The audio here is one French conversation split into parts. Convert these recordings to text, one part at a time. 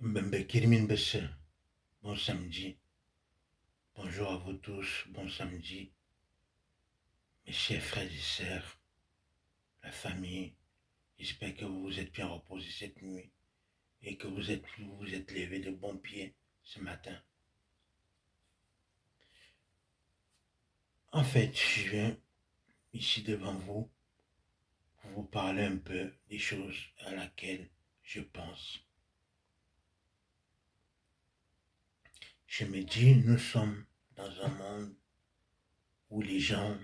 Mbembe Besse, bon samedi. Bonjour à vous tous, bon samedi. Mes chers frères et sœurs, la famille, j'espère que vous vous êtes bien reposés cette nuit et que vous êtes levés de bon pied ce matin. En fait, je viens ici devant vous pour vous parler un peu des choses à laquelle je pense. Je me dis, nous sommes dans un monde où les gens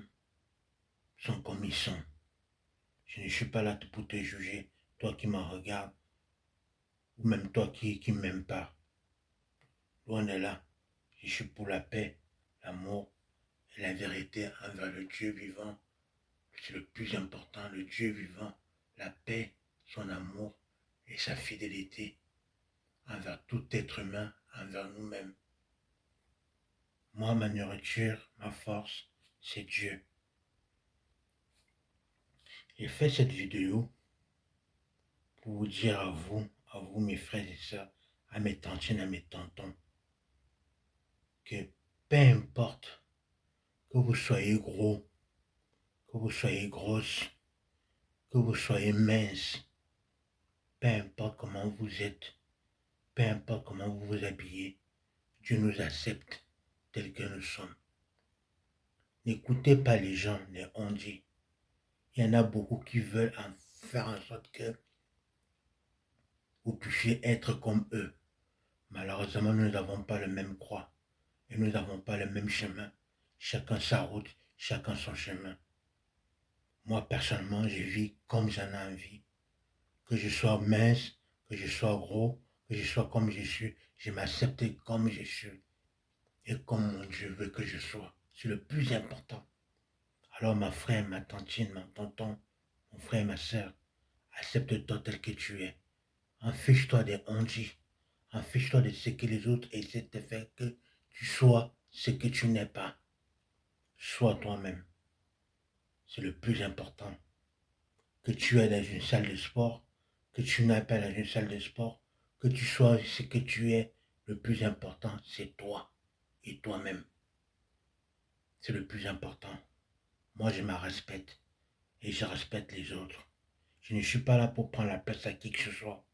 sont comme ils sont. Je ne suis pas là pour te juger, toi qui me regardes, ou même toi qui ne m'aimes pas. Loin de là, je suis pour la paix, l'amour et la vérité envers le Dieu vivant. C'est le plus important, le Dieu vivant, la paix, son amour et sa fidélité envers tout être humain, envers nous-mêmes. Moi, ma nourriture, ma force, c'est Dieu. J'ai fait cette vidéo pour vous dire à vous mes frères et sœurs, à mes tantines, à mes tontons, que peu importe que vous soyez gros, que vous soyez grosse, que vous soyez mince, peu importe comment vous êtes, peu importe comment vous vous habillez, Dieu nous accepte tels que nous sommes. N'écoutez pas les gens, les on-dit. Il y en a beaucoup qui veulent faire en sorte que vous puissiez être comme eux. Malheureusement, nous n'avons pas le même croix et nous n'avons pas le même chemin. Chacun sa route, chacun son chemin. Moi, personnellement, je vis comme j'en ai envie. Que je sois mince, que je sois gros, que je sois comme je suis, je m'accepte comme je suis et comme mon Dieu veut que je sois. C'est le plus important. Alors ma frère, ma tantine, ma tonton, mon frère et ma soeur, accepte-toi tel que tu es. En fiche-toi des on-dit. En fiche-toi de ce que les autres essaient de te faire que tu sois ce que tu n'es pas. Sois toi-même. C'est le plus important. Que tu es dans une salle de sport, que tu n'ailles pas dans une salle de sport, que tu sois ce que tu es, le plus important, c'est toi et toi-même. C'est le plus important. Moi, je me respecte et je respecte les autres. Je ne suis pas là pour prendre la place à qui que ce soit.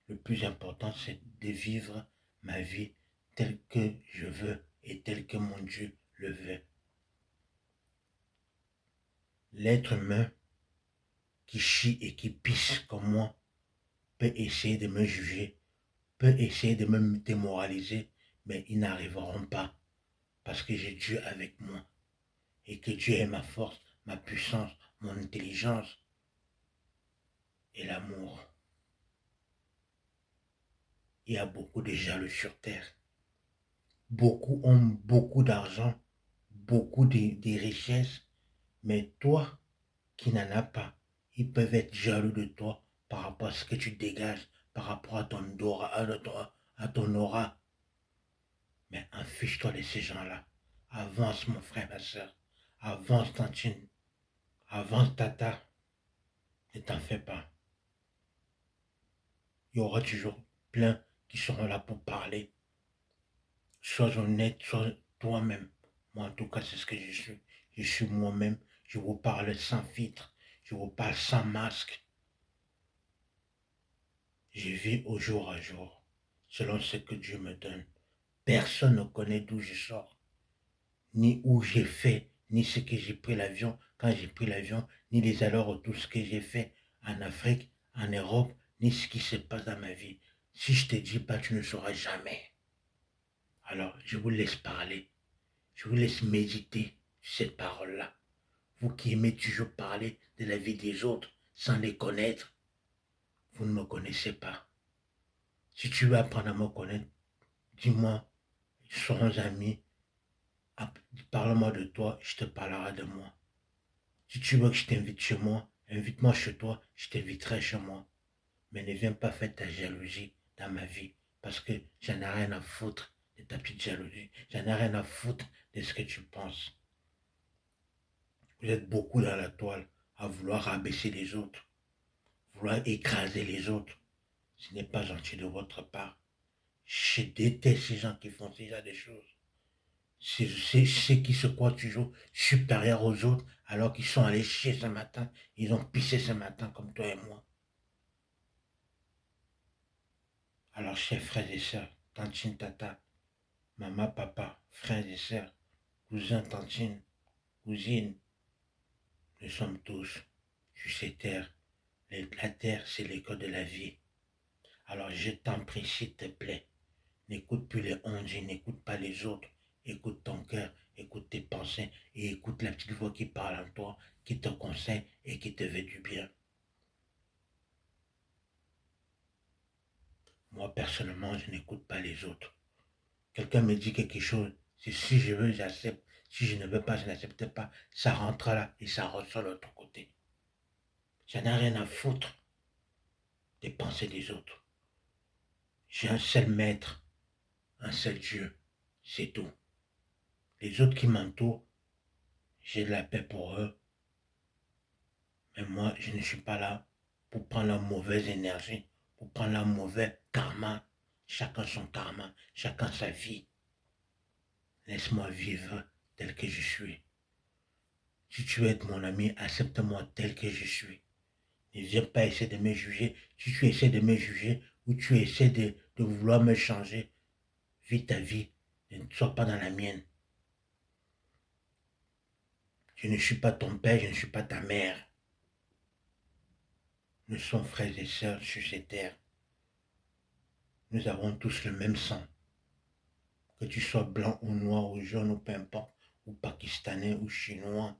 Le plus important, c'est de vivre ma vie telle que je veux et telle que mon Dieu le veut. L'être humain qui chie et qui pisse comme moi peut essayer de me juger, peut essayer de me démoraliser, mais ils n'arriveront pas parce que j'ai Dieu avec moi et que Dieu est ma force, ma puissance, mon intelligence et l'amour. Il y a beaucoup de jaloux sur terre. Beaucoup ont beaucoup d'argent, beaucoup de richesses, mais toi qui n'en as pas, ils peuvent être jaloux de toi par rapport à ce que tu dégages, par rapport à ton aura. Mais fiche-toi de ces gens-là. Avance, mon frère, ma soeur. Avance, tantine. Avance, tata. Ne t'en fais pas. Il y aura toujours plein qui seront là pour parler. Sois honnête, sois toi-même. Moi, en tout cas, c'est ce que je suis. Je suis moi-même. Je vous parle sans filtre. Je vous parle sans masque. Je vis au jour à jour, selon ce que Dieu me donne. Personne ne connaît d'où je sors, ni où j'ai fait, ni ce que j'ai pris l'avion, quand j'ai pris l'avion, ni les allers-retours, ce que j'ai fait en Afrique, en Europe, ni ce qui se passe dans ma vie. Si je te dis pas, tu ne sauras jamais. Alors, je vous laisse parler. Je vous laisse méditer sur cette parole-là. Vous qui aimez toujours parler de la vie des autres sans les connaître, vous ne me connaissez pas. Si tu veux apprendre à me connaître, dis-moi, serons amis, parle-moi de toi, je te parlerai de moi. Si tu veux que je t'invite chez moi, invite-moi chez toi, je t'inviterai chez moi. Mais ne viens pas faire ta jalousie dans ma vie, parce que j'en ai rien à foutre de ta petite jalousie. J'en ai rien à foutre de ce que tu penses. Vous êtes beaucoup dans la toile à vouloir rabaisser les autres, vouloir écraser les autres. Ce n'est pas gentil de votre part. Je déteste ces gens qui font ce genre de choses. C'est ceux qui se croient toujours supérieurs aux autres alors qu'ils sont allés chier ce matin. Ils ont pissé ce matin comme toi et moi. Alors, chers frères et sœurs, tantine, tata, maman, papa, frères et sœurs, cousins, tantine, cousines, nous sommes tous sur cette terre. La terre, c'est l'école de la vie. Alors, je t'en prie, s'il te plaît, n'écoute plus les ondits, n'écoute pas les autres. Écoute ton cœur, écoute tes pensées et écoute la petite voix qui parle en toi, qui te conseille et qui te veut du bien. Moi, personnellement, je n'écoute pas les autres. Quelqu'un me dit quelque chose, c'est si je veux, j'accepte. Si je ne veux pas, je n'accepte pas. Ça rentre là et ça ressort de l'autre côté. J'en ai rien à foutre des pensées des autres. J'ai un seul maître, un seul Dieu. C'est tout. Les autres qui m'entourent, j'ai de la paix pour eux. Mais moi, je ne suis pas là pour prendre la mauvaise énergie, pour prendre la mauvaise karma. Chacun son karma, chacun sa vie. Laisse-moi vivre tel que je suis. Si tu veux être mon ami, accepte-moi tel que je suis. Ne viens pas essayer de me juger. Si tu essaies de me juger ou tu essaies de vouloir me changer, vis ta vie. Ne sois pas dans la mienne. Je ne suis pas ton père, je ne suis pas ta mère. Nous sommes frères et sœurs sur cette terre. Nous avons tous le même sang. Que tu sois blanc ou noir ou jaune ou peu importe, ou pakistanais ou chinois,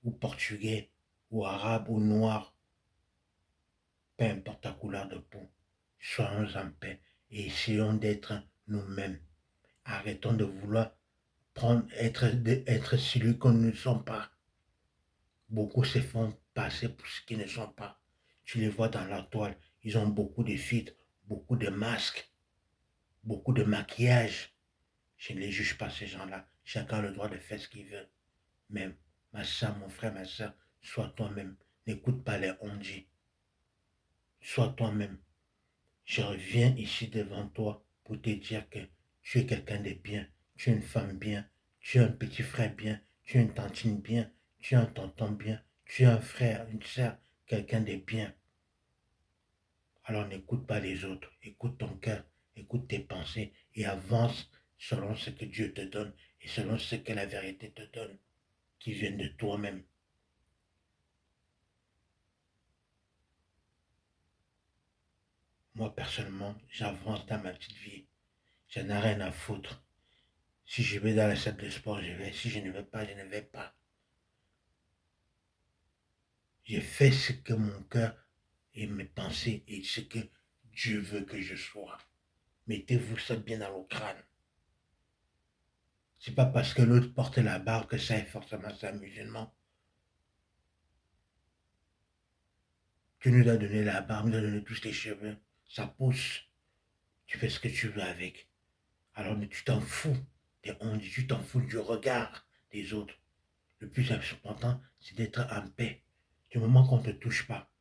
ou portugais, ou arabe ou noir, peu importe ta couleur de peau, soyons en paix et essayons d'être nous-mêmes. Arrêtons de vouloir être celui qu'on ne sommes pas. Beaucoup se font passer pour ce qu'ils ne sont pas. Tu les vois dans la toile, ils ont beaucoup de filtres, beaucoup de masques, beaucoup de maquillage. Je ne les juge pas, ces gens-là. Chacun a le droit de faire ce qu'il veut. Même ma soeur, mon frère, ma soeur, sois toi-même. N'écoute pas les ondits. Sois toi-même. Je reviens ici devant toi pour te dire que tu es quelqu'un de bien. Tu es une femme bien. Tu es un petit frère bien. Tu es une tantine bien. Tu es un tonton bien. Tu es un frère, une soeur, quelqu'un de bien. Alors n'écoute pas les autres. Écoute ton cœur. Écoute tes pensées et avance selon ce que Dieu te donne et selon ce que la vérité te donne, qui vient de toi-même. Moi, personnellement, j'avance dans ma petite vie. Je n'ai rien à foutre. Si je vais dans la salle de sport, je vais. Si je ne vais pas, je ne vais pas. Je fais ce que mon cœur et mes pensées et ce que Dieu veut que je sois. Mettez-vous ça bien dans le crâne. C'est pas parce que l'autre porte la barbe que ça est forcément ça musulman. Tu nous as donné la barbe, nous as donné tous tes cheveux. Ça pousse. Tu fais ce que tu veux avec. Alors tu t'en fous des ondes, tu t'en fous du regard des autres. Le plus important, c'est d'être en paix. Du moment qu'on ne te touche pas,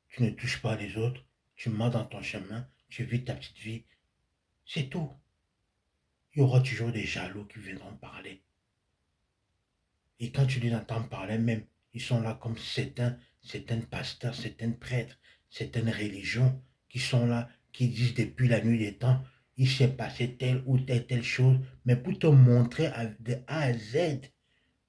tu ne touches pas les autres, tu marches dans ton chemin, tu vis ta petite vie, c'est tout. Il y aura toujours des jaloux qui viendront parler. Et quand tu les entends parler, même, ils sont là comme certains pasteurs, certains prêtres, certaines religions qui sont là, qui disent depuis la nuit des temps, il s'est passé telle ou telle chose, mais pour te montrer de A à Z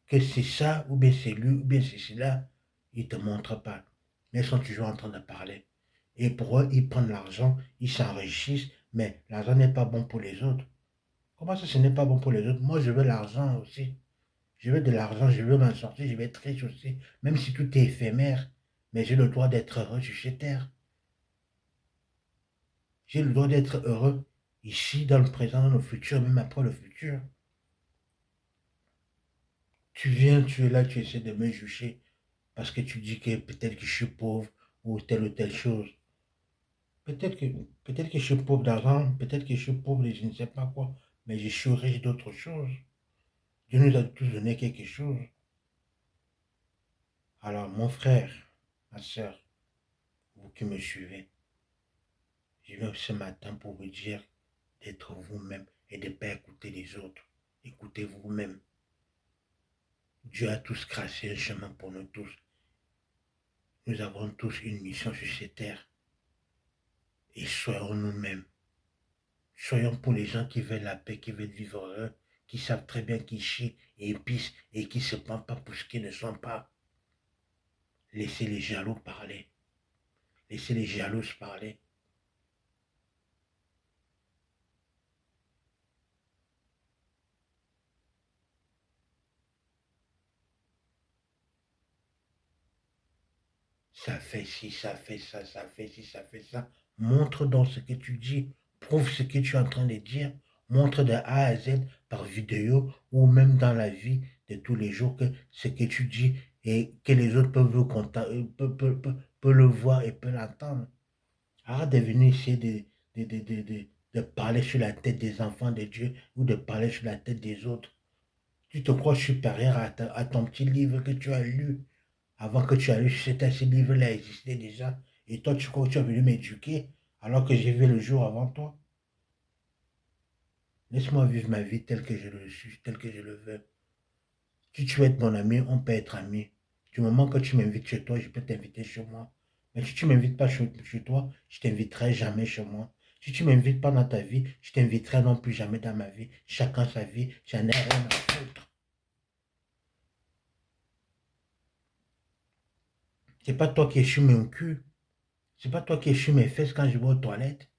que c'est ça, ou bien c'est lui, ou bien c'est cela, ils ne te montrent pas. Mais ils sont toujours en train de parler. Et pour eux, ils prennent l'argent, ils s'enrichissent, mais l'argent n'est pas bon pour les autres. Comment ça, ce n'est pas bon pour les autres? Moi, je veux l'argent aussi. Je veux de l'argent, je veux m'en sortir, je vais être riche aussi. Même si tout est éphémère, mais j'ai le droit d'être heureux sur cette terre. J'ai le droit d'être heureux ici, dans le présent, dans le futur, même après le futur. Tu viens, tu es là, tu essaies de me juger parce que tu dis que peut-être que je suis pauvre ou telle chose. Peut-être que, peut-être que je suis pauvre d'argent, peut-être que je suis pauvre de je ne sais pas quoi, mais je suis riche d'autre chose. Dieu nous a tous donné quelque chose. Alors, mon frère, ma soeur, vous qui me suivez, Je viens ce matin pour vous dire d'être vous-même et de ne pas écouter les autres. Écoutez vous-même. Dieu a tous tracé un chemin pour nous tous. Nous avons tous une mission sur cette terre. Et soyons nous-mêmes. Soyons pour les gens qui veulent la paix, qui veulent vivre heureux, qui savent très bien qu'ils chient et pissent et qui ne se prennent pas pour ce qu'ils ne sont pas. Laissez les jaloux parler. Laissez les jalouses parler. Ça fait ci, ça fait ça, ça fait ci, ça fait ça. Montre donc ce que tu dis. Prouve ce que tu es en train de dire. Montre de A à Z par vidéo ou même dans la vie de tous les jours que ce que tu dis et que les autres peuvent le voir et peuvent l'entendre. Arrête de venir essayer de parler sur la tête des enfants de Dieu ou de parler sur la tête des autres. Tu te crois supérieur à ton petit livre que tu as lu. Avant que tu ailles chez ces livres-là existaient déjà. Et toi, tu crois que tu es venu m'éduquer alors que j'ai vu le jour avant toi. Laisse-moi vivre ma vie telle que je le suis, telle que je le veux. Si tu veux être mon ami, on peut être ami. Du moment que tu m'invites chez toi, je peux t'inviter chez moi. Mais si tu ne m'invites pas chez toi, je t'inviterai jamais chez moi. Si tu ne m'invites pas dans ta vie, je t'inviterai non plus jamais dans ma vie. Chacun sa vie, j'en ai rien à foutre. C'est pas toi qui échues mon cul. C'est pas toi qui échues mes fesses quand je vais aux toilettes.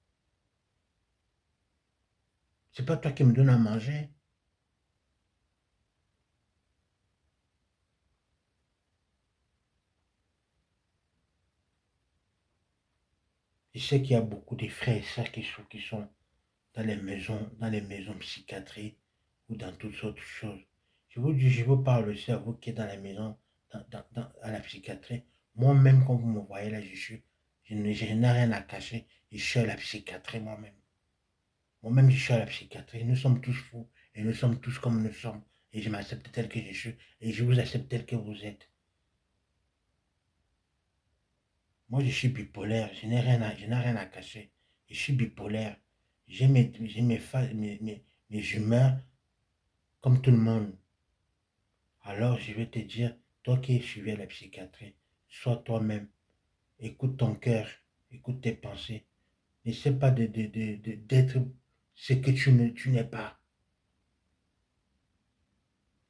C'est pas toi qui me donne à manger. Je sais qu'il y a beaucoup de frères et sœurs qui sont dans les maisons psychiatriques ou dans toutes autres choses. Je vous dis, je vous parle aussi à vous qui êtes dans la maison, à la psychiatrie. Moi-même, quand vous me voyez là, je n'ai rien à cacher. Je suis à la psychiatrie moi-même. Moi-même, je suis à la psychiatrie. Nous sommes tous fous et nous sommes tous comme nous sommes. Et je m'accepte tel que je suis et je vous accepte tel que vous êtes. Moi, je suis bipolaire, je n'ai rien à cacher. Je suis bipolaire. J'ai mes humeurs comme tout le monde. Alors, je vais te dire, toi qui es suivi à la psychiatrie, sois toi-même. Écoute ton cœur, écoute tes pensées. N'essaie pas d'être ce que tu n'es pas.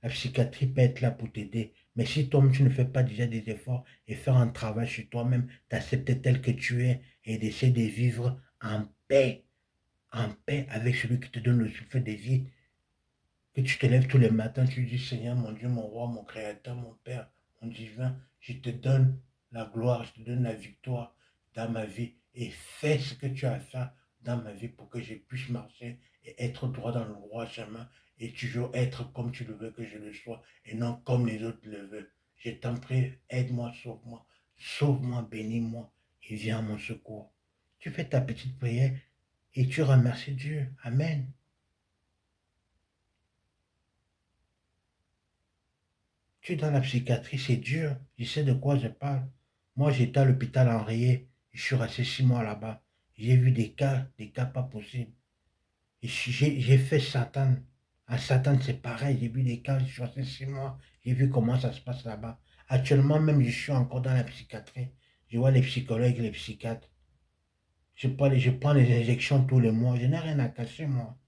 La psychiatrie peut être là pour t'aider. Mais si toi-même tu ne fais pas déjà des efforts et faire un travail sur toi-même, d'accepter tel que tu es et d'essayer de vivre en paix avec celui qui te donne le souffle de vie, que tu te lèves tous les matins, tu dis Seigneur, mon Dieu, mon roi, mon créateur, mon Père, mon divin, je te donne la gloire, je te donne la victoire dans ma vie et fais ce que tu as fait dans ma vie pour que je puisse marcher et être droit dans le droit chemin et toujours être comme tu le veux que je le sois et non comme les autres le veulent. Je t'en prie, aide-moi, sauve-moi, bénis-moi et viens à mon secours. Tu fais ta petite prière et tu remercies Dieu. Amen. Tu es dans la psychiatrie, c'est dur. Je sais de quoi je parle. Moi, j'étais à l'hôpital Henriet. Je suis resté 6 mois là-bas. J'ai vu des cas pas possibles. J'ai fait Satan. À Satan, c'est pareil. J'ai vu des cas, je suis resté 6 mois. J'ai vu comment ça se passe là-bas. Actuellement, même, je suis encore dans la psychiatrie. Je vois les psychologues, les psychiatres. Je prends les injections tous les mois. Je n'ai rien à cacher, moi.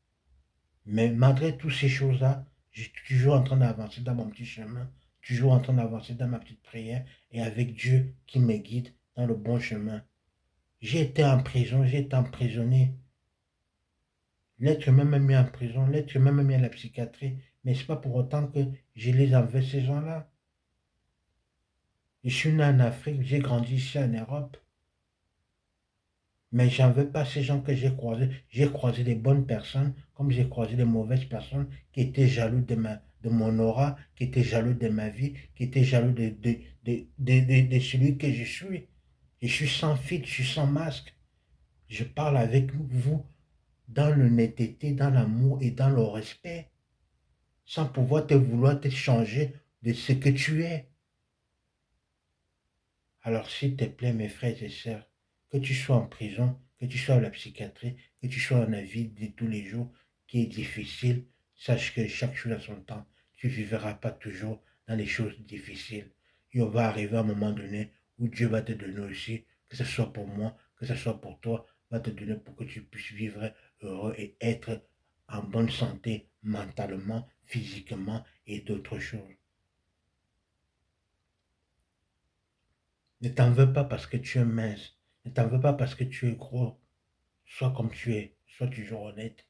Mais malgré toutes ces choses-là, je suis toujours en train d'avancer dans mon petit chemin, toujours en train d'avancer dans ma petite prière et avec Dieu qui me guide dans le bon chemin. J'ai été en prison, j'ai été emprisonné. L'être humain m'a mis en prison, l'être humain m'a mis à la psychiatrie, mais ce n'est pas pour autant que je les envers ces gens-là. Je suis né en Afrique, j'ai grandi ici en Europe. Mais j'en veux pas ces gens que j'ai croisés. J'ai croisé des bonnes personnes, comme j'ai croisé des mauvaises personnes qui étaient jaloux de mon aura, qui étaient jaloux de ma vie, qui étaient jaloux de celui que je suis. Je suis sans filtre, je suis sans masque. Je parle avec vous dans l'honnêteté, dans l'amour et dans le respect, sans pouvoir vouloir te changer de ce que tu es. Alors s'il te plaît, mes frères et sœurs, Que tu sois en prison, que tu sois à la psychiatrie, que tu sois dans la vie de tous les jours qui est difficile, sache que chaque chose a son temps. Tu ne vivras pas toujours dans les choses difficiles. Et on va arriver à un moment donné où Dieu va te donner aussi, que ce soit pour moi, que ce soit pour toi, va te donner pour que tu puisses vivre heureux et être en bonne santé mentalement, physiquement et d'autres choses. Ne t'en veux pas parce que tu es mince. Ne t'en veux pas parce que tu es gros. Sois comme tu es. Sois toujours honnête.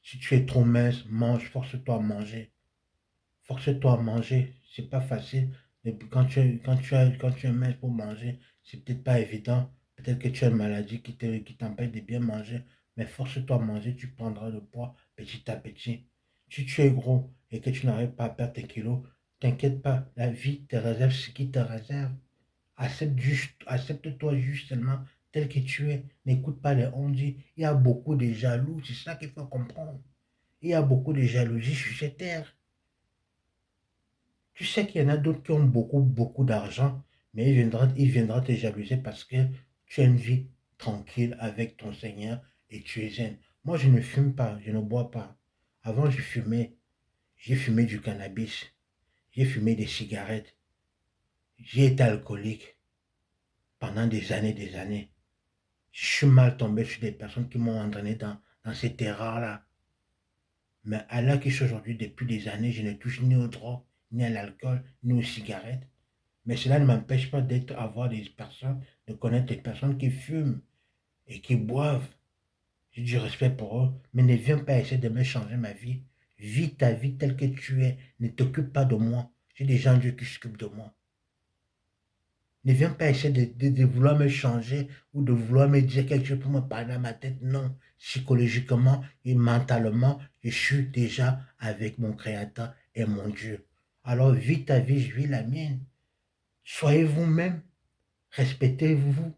Si tu es trop mince, mange. Force-toi à manger. Force-toi à manger. C'est pas facile. Mais quand tu es mince pour manger, c'est peut-être pas évident. Peut-être que tu as une maladie qui t'empêche de bien manger. Mais force-toi à manger. Tu prendras le poids petit à petit. Si tu es gros et que tu n'arrives pas à perdre tes kilos, t'inquiète pas. La vie te réserve ce qui te réserve. Accepte-toi juste seulement tel que tu es. N'écoute pas les on-dit. Il y a beaucoup de jaloux, c'est ça qu'il faut comprendre. Il y a beaucoup de jalousie sur cette terre. Tu sais qu'il y en a d'autres qui ont beaucoup d'argent, mais il viendra te jalouser parce que tu as une vie tranquille avec ton Seigneur et tu es zen. Moi, je ne fume pas, je ne bois pas. Avant, j'ai fumé du cannabis, j'ai fumé des cigarettes, j'ai été alcoolique pendant des années, des années. Je suis mal tombé sur des personnes qui m'ont entraîné dans cette erreur-là. Mais à l'heure qui est aujourd'hui, depuis des années, je ne touche ni aux drogues, ni à l'alcool, ni aux cigarettes. Mais cela ne m'empêche pas avoir des personnes, de connaître des personnes qui fument et qui boivent. J'ai du respect pour eux, mais ne viens pas essayer de me changer ma vie. Vis ta vie telle que tu es. Ne t'occupe pas de moi. J'ai des gens Dieu qui s'occupent de moi. Ne viens pas essayer de vouloir me changer ou de vouloir me dire quelque chose pour me parler dans ma tête. Non, psychologiquement et mentalement, je suis déjà avec mon Créateur et mon Dieu. Alors vis ta vie, je vis la mienne. Soyez vous-même, respectez-vous.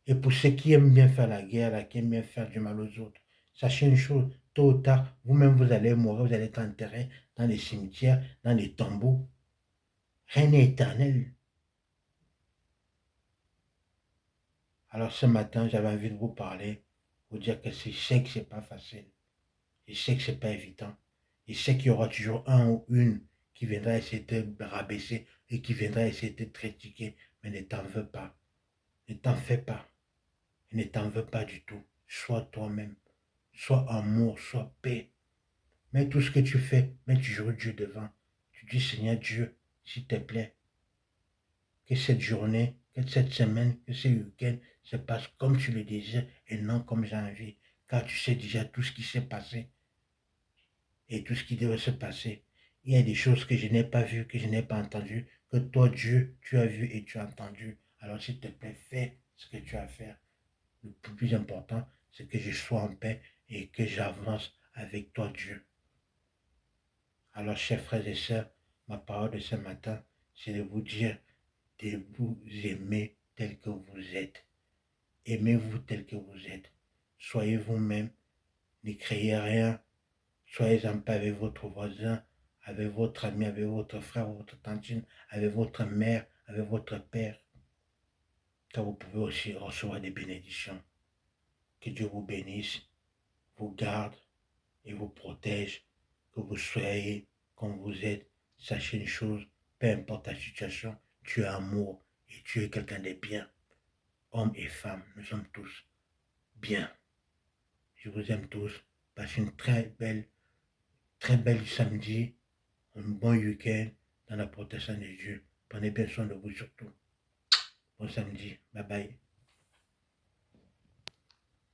Et pour ceux qui aiment bien faire la guerre, là, qui aiment bien faire du mal aux autres, sachez une chose, tôt ou tard, vous-même vous allez mourir, vous allez être enterré dans les cimetières, dans les tombeaux. Rien n'est éternel. Alors ce matin, j'avais envie de vous parler, vous dire que je sais que c'est pas facile, je sais que c'est pas évident, je sais qu'il y aura toujours un ou une qui viendra essayer de te rabaisser et qui viendra essayer de te critiquer, mais ne t'en veux pas, ne t'en fais pas, ne t'en veux pas du tout. Sois toi-même, sois amour, sois paix. Mets tout ce que tu fais, mets toujours Dieu devant. Tu dis Seigneur Dieu, s'il te plaît, que cette journée, que cette semaine, que ce week-end se passe comme tu le désires et non comme j'ai envie. Car tu sais déjà tout ce qui s'est passé et tout ce qui devait se passer. Il y a des choses que je n'ai pas vues, que je n'ai pas entendues, que toi, Dieu, tu as vu et tu as entendu. Alors s'il te plaît, fais ce que tu as à faire. Le plus important, c'est que je sois en paix et que j'avance avec toi, Dieu. Alors, chers frères et sœurs, ma parole de ce matin, c'est de vous dire de vous aimer tel que vous êtes. Aimez-vous tel que vous êtes. Soyez vous-même. Ne créez rien. Soyez en paix avec votre voisin, avec votre ami, avec votre frère, votre tantine, avec votre mère, avec votre père. Car vous pouvez aussi recevoir des bénédictions. Que Dieu vous bénisse, vous garde et vous protège. Que vous soyez comme vous êtes. Sachez une chose, peu importe la situation, tu es amour et tu es quelqu'un de bien. Hommes et femmes, nous sommes tous bien. Je vous aime tous. Passez une très belle samedi, un bon week-end dans la protection de Dieu. Prenez bien soin de vous surtout. Bon samedi. Bye bye.